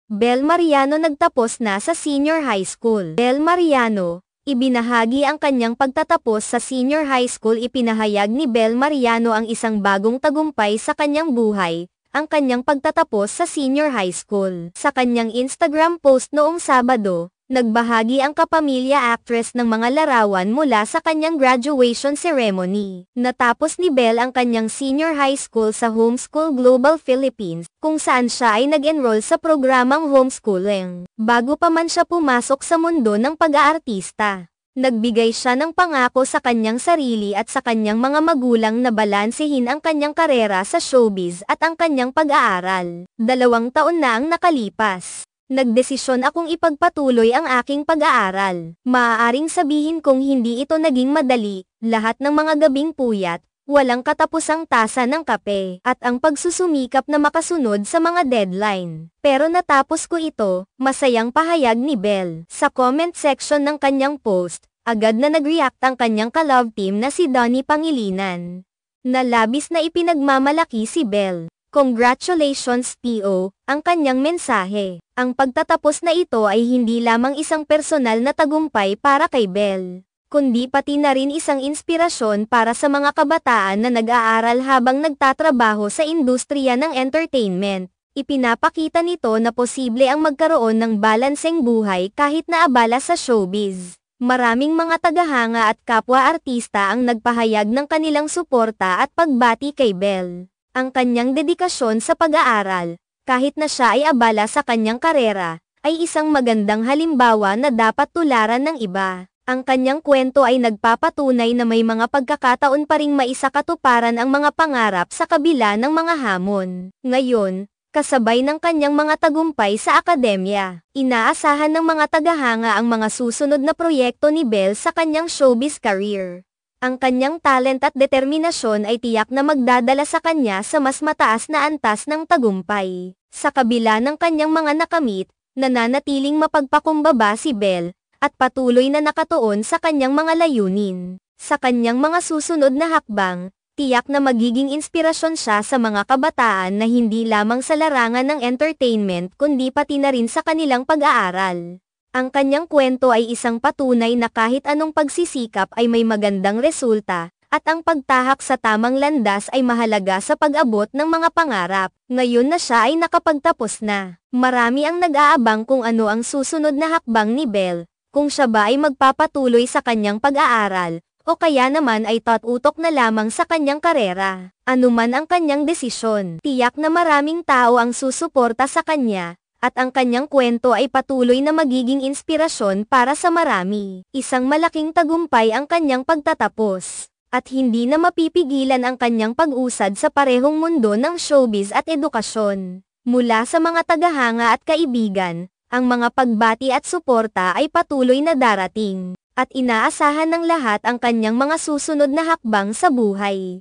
Bel Mariano nagtapos na sa senior high school. Bel Mariano, ibinahagi ang kanyang pagtatapos sa senior high school. Ipinahayag ni Bel Mariano ang isang bagong tagumpay sa kanyang buhay, ang kanyang pagtatapos sa senior high school. Sa kanyang Instagram post noong Sabado, nagbahagi ang kapamilya actress ng mga larawan mula sa kanyang graduation ceremony. Natapos ni Bel ang kanyang senior high school sa Homeschool Global Philippines, kung saan siya ay nag-enroll sa programang homeschooling. Bago pa man siya pumasok sa mundo ng pag-aartista, nagbigay siya ng pangako sa kanyang sarili at sa kanyang mga magulang na balansehin ang kanyang karera sa showbiz at ang kanyang pag-aaral. 2 taon na ang nakalipas. Nagdesisyon akong ipagpatuloy ang aking pag-aaral. Maaaring sabihin kong hindi ito naging madali, lahat ng mga gabing puyat, walang katapusang tasa ng kape, at ang pagsusumikap na makasunod sa mga deadline. Pero natapos ko ito, masayang pahayag ni Bel. Sa comment section ng kanyang post, agad na nag-react ang kanyang ka-love team na si Donnie Pangilinan, na labis na ipinagmamalaki si Bel. Congratulations PO, ang kanyang mensahe. Ang pagtatapos na ito ay hindi lamang isang personal na tagumpay para kay Bel, kundi pati na rin isang inspirasyon para sa mga kabataan na nag-aaral habang nagtatrabaho sa industriya ng entertainment. Ipinapakita nito na posible ang magkaroon ng balanseng buhay kahit na abala sa showbiz. Maraming mga tagahanga at kapwa-artista ang nagpahayag ng kanilang suporta at pagbati kay Bel. Ang kanyang dedikasyon sa pag-aaral, kahit na siya ay abala sa kanyang karera, ay isang magandang halimbawa na dapat tularan ng iba. Ang kanyang kwento ay nagpapatunay na may mga pagkakataon pa ring maisakatuparan ang mga pangarap sa kabila ng mga hamon. Ngayon, kasabay ng kanyang mga tagumpay sa akademya, inaasahan ng mga tagahanga ang mga susunod na proyekto ni Bel sa kanyang showbiz career. Ang kanyang talent at determinasyon ay tiyak na magdadala sa kanya sa mas mataas na antas ng tagumpay. Sa kabila ng kanyang mga nakamit, nananatiling mapagpakumbaba si Bel, at patuloy na nakatuon sa kanyang mga layunin. Sa kanyang mga susunod na hakbang, tiyak na magiging inspirasyon siya sa mga kabataan na hindi lamang sa larangan ng entertainment kundi pati na rin sa kanilang pag-aaral. Ang kanyang kwento ay isang patunay na kahit anong pagsisikap ay may magandang resulta, at ang pagtahak sa tamang landas ay mahalaga sa pag-abot ng mga pangarap. Ngayon na siya ay nakapagtapos na, marami ang nag-aabang kung ano ang susunod na hakbang ni Bel, kung siya ba ay magpapatuloy sa kanyang pag-aaral, o kaya naman ay tot-utok na lamang sa kanyang karera. Anuman ang kanyang desisyon, tiyak na maraming tao ang susuporta sa kanya, at ang kanyang kwento ay patuloy na magiging inspirasyon para sa marami. Isang malaking tagumpay ang kanyang pagtatapos, at hindi na mapipigilan ang kanyang pag-usad sa parehong mundo ng showbiz at edukasyon. Mula sa mga tagahanga at kaibigan, ang mga pagbati at suporta ay patuloy na darating, at inaasahan ng lahat ang kanyang mga susunod na hakbang sa buhay.